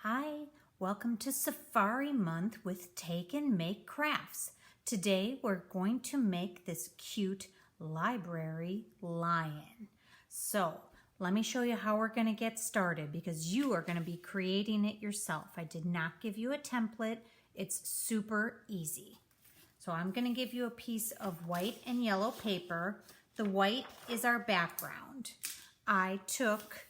Hi, welcome to Safari Month with Take and Make Crafts. Today we're going to make this cute library lion. So let me show you how we're going to get started because you are going to be creating it yourself. I did not give you a template. It's super easy. So I'm going to give you a piece of white and yellow paper. The white is our background. I took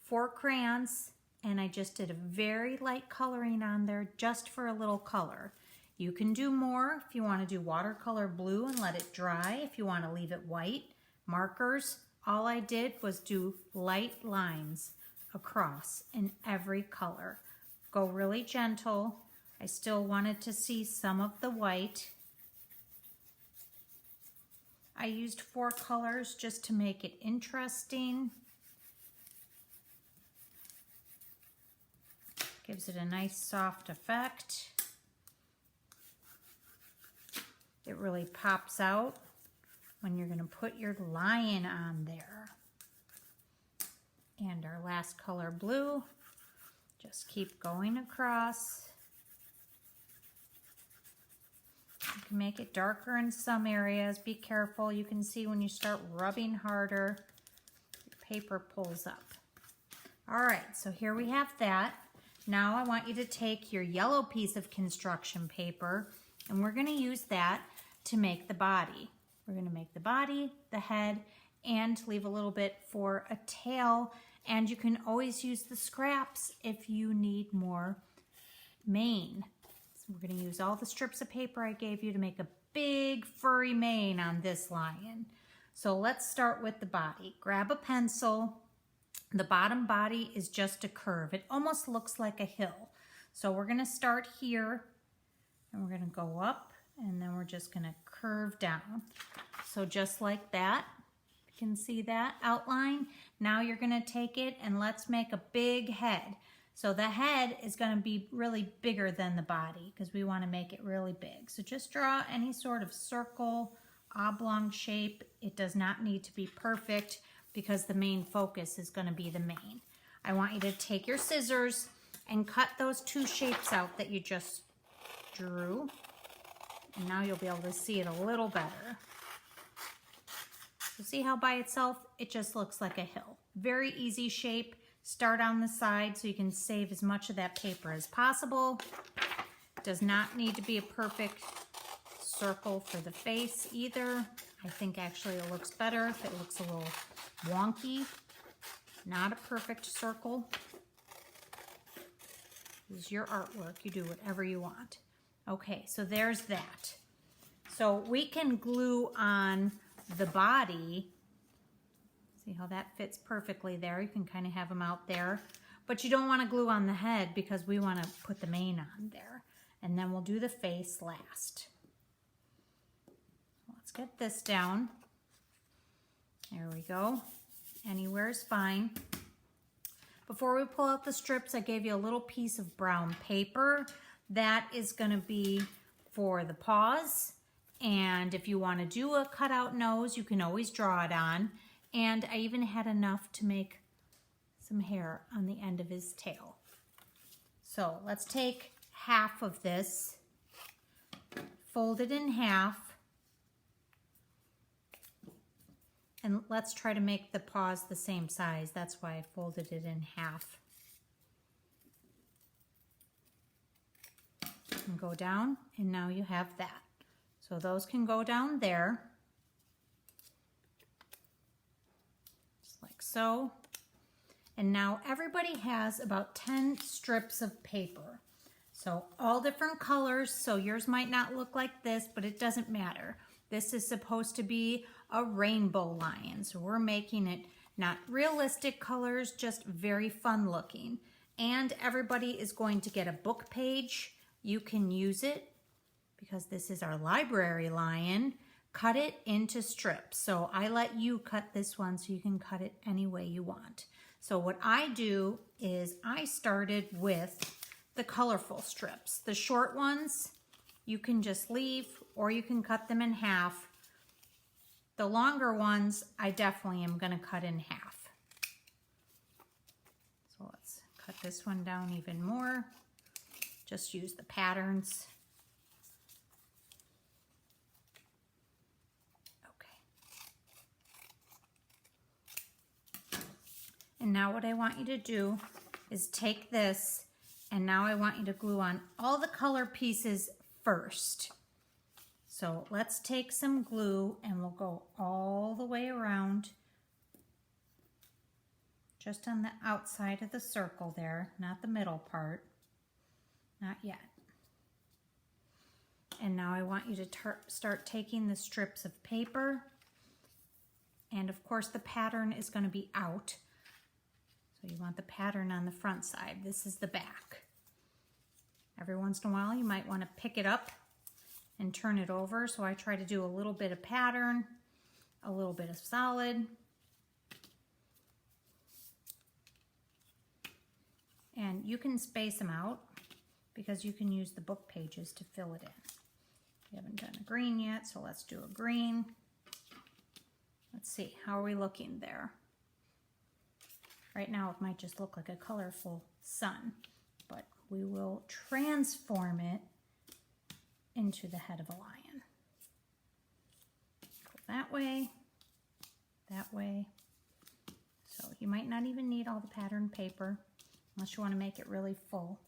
4 crayons and I just did a very light coloring on there just for a little color. You can do more if you want to do watercolor blue and let it dry, if you want to leave it white. Markers, all I did was do light lines across in every color. Go really gentle. I still wanted to see some of the white. I used 4 colors just to make it interesting. Gives it a nice soft effect. It really pops out when you're going to put your lion on there. And our last color, blue, just keep going across. You can make it darker in some areas. Be careful. You can see when you start rubbing harder, your paper pulls up. All right, so here we have that. Now I want you to take your yellow piece of construction paper and we're going to use that to make the body. We're going to make the body, the head, and leave a little bit for a tail. And you can always use the scraps if you need more mane. So we're going to use all the strips of paper I gave you to make a big furry mane on this lion. So let's start with the body. Grab a pencil. The bottom body is just a curve. It almost looks like a hill. So we're going to start here and we're going to go up and then we're just going to curve down. So just like that, you can see that outline. Now you're going to take it and let's make a big head. So the head is going to be really bigger than the body because we want to make it really big. So just draw any sort of circle, oblong shape. It does not need to be perfect, because the main focus is going to be the mane. I want you to take your scissors and cut those 2 shapes out that you just drew. And now you'll be able to see it a little better. So see how by itself, it just looks like a hill. Very easy shape. Start on the side so you can save as much of that paper as possible. Does not need to be a perfect circle for the face either. I think actually it looks better if it looks a little wonky. Not a perfect circle. This is your artwork. You do whatever you want. Okay, so there's that. So we can glue on the body. See how that fits perfectly there. You can kind of have them out there. But you don't want to glue on the head because we want to put the mane on there. And then we'll do the face last. Let's get this down. There we go. Anywhere is fine. Before we pull out the strips, I gave you a little piece of brown paper. That is going to be for the paws. And if you want to do a cutout nose, you can always draw it on. And I even had enough to make some hair on the end of his tail. So let's take half of this, fold it in half, and let's try to make the paws the same size. That's why I folded it in half. And go down, and now you have that. So those can go down there. Just like so. And now everybody has about 10 strips of paper. So all different colors, so yours might not look like this, but it doesn't matter. This is supposed to be a rainbow lion, so we're making it not realistic colors, just very fun looking. And everybody is going to get a book page. You can use it because this is our library lion. Cut it into strips. So I let you cut this one so you can cut it any way you want. So what I do is I started with the colorful strips. The short ones you can just leave or you can cut them in half. The longer ones I definitely am going to cut in half. So let's cut this one down even more. Just use the patterns. Okay. And now what I want you to do is take this, and now I want you to glue on all the color pieces first. So let's take some glue and we'll go all the way around, just on the outside of the circle there, not the middle part, not yet. And now I want you to start taking the strips of paper, and of course the pattern is going to be out. So you want the pattern on the front side. This is the back. Every once in a while you might want to pick it up and turn it over. So I try to do a little bit of pattern, a little bit of solid. And you can space them out because you can use the book pages to fill it in. We haven't done a green yet, so let's do a green. Let's see, how are we looking there? Right now it might just look like a colorful sun, but we will transform it into the head of a lion. Go that way, that way. So you might not even need all the pattern paper unless you want to make it really full.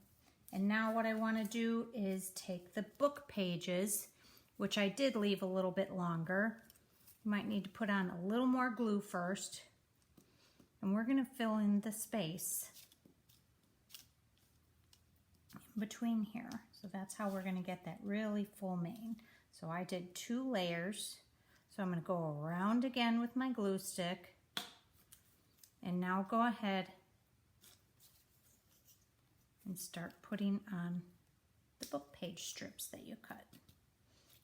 And now what I want to do is take the book pages, which I did leave a little bit longer. You might need to put on a little more glue first. And we're going to fill in the space in between here. So that's how we're going to get that really full mane. So I did 2 layers. So I'm going to go around again with my glue stick. And now go ahead and start putting on the book page strips that you cut.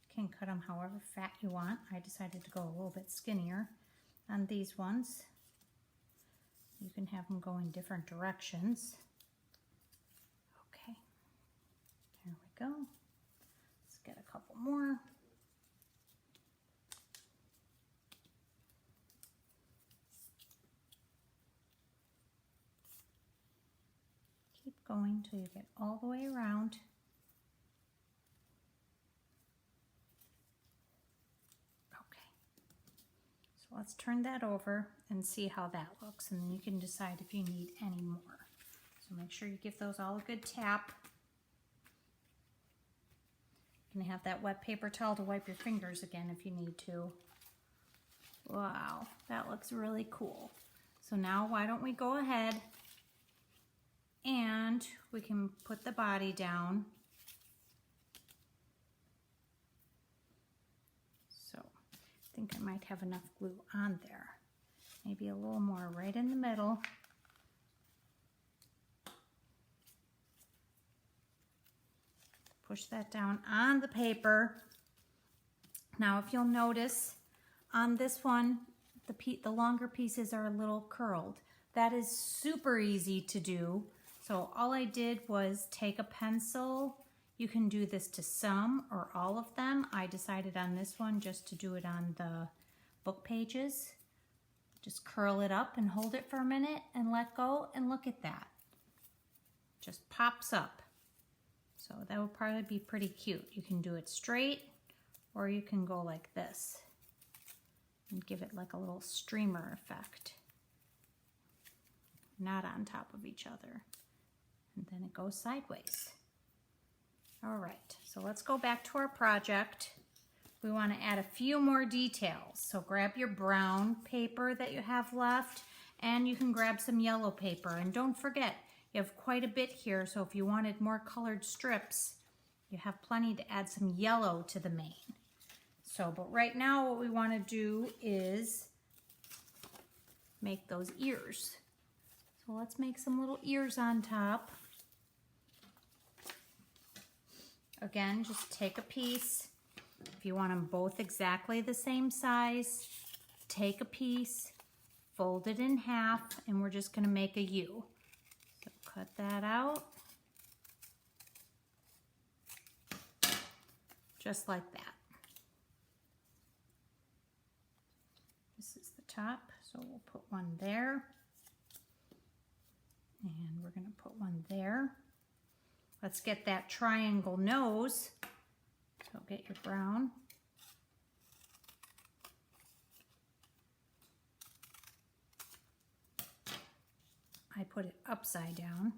You can cut them however fat you want. I decided to go a little bit skinnier on these ones. You can have them go in different directions. Okay, there we go. Let's get a couple more. Keep going till you get all the way around. Let's turn that over and see how that looks, and then you can decide if you need any more. So make sure you give those all a good tap. You can have that wet paper towel to wipe your fingers again if you need to. Wow, that looks really cool. So now why don't we go ahead and we can put the body down. I think I might have enough glue on there. Maybe a little more right in the middle. Push that down on the paper. Now if you'll notice on this one, the longer pieces are a little curled. That is super easy to do. So all I did was take a pencil. You can do this to some or all of them. I decided on this one just to do it on the book pages. Just curl it up and hold it for a minute and let go, and look at that. Just pops up. So that would probably be pretty cute. You can do it straight or you can go like this and give it like a little streamer effect. Not on top of each other. And then it goes sideways. All right, so let's go back to our project. We want to add a few more details. So grab your brown paper that you have left, and you can grab some yellow paper. And don't forget, you have quite a bit here, so if you wanted more colored strips, you have plenty to add some yellow to the mane. So, but right now what we want to do is make those ears. So let's make some little ears on top. Again, just take a piece. If you want them both exactly the same size, take a piece, fold it in half, and we're just going to make a U. So cut that out. Just like that. This is the top, so we'll put one there. And we're going to put one there. Let's get that triangle nose. So get your brown. I put it upside down.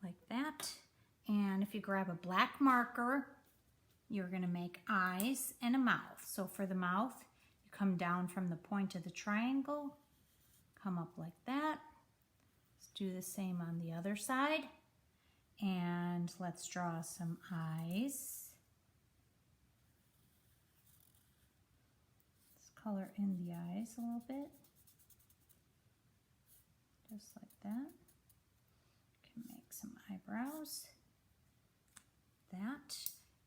Like that. And if you grab a black marker, you're going to make eyes and a mouth. So for the mouth, you come down from the point of the triangle, come up like that. Let's do the same on the other side. And let's draw some eyes. Let's color in the eyes a little bit. Just like that. Can make some eyebrows. That.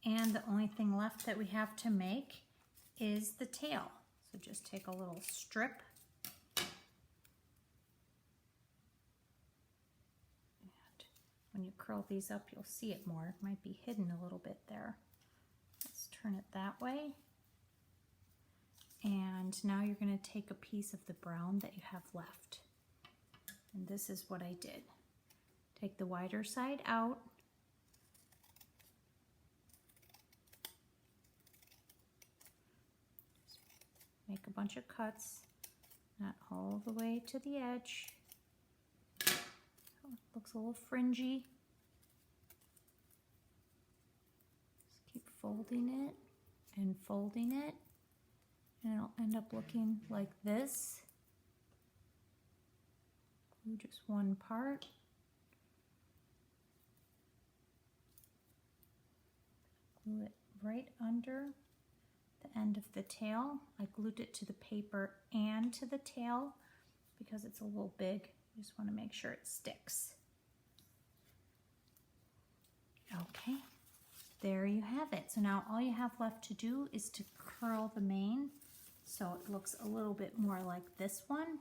And the only thing left that we have to make is the tail. So just take a little strip. And when you curl these up, you'll see it more. It might be hidden a little bit there. Let's turn it that way. And now you're going to take a piece of the brown that you have left. And this is what I did. Take the wider side out. Make a bunch of cuts, not all the way to the edge. Oh, it looks a little fringy. Just keep folding it and folding it, and it'll end up looking like this. Glue just one part. Glue it right under the end of the tail. I glued it to the paper and to the tail because it's a little big. You just want to make sure it sticks. Okay, there you have it. So now all you have left to do is to curl the mane so it looks a little bit more like this one.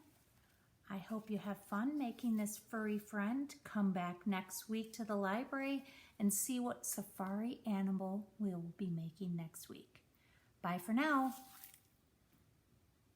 I hope you have fun making this furry friend. Come back next week to the library and see what safari animal we'll be making next week. Bye for now.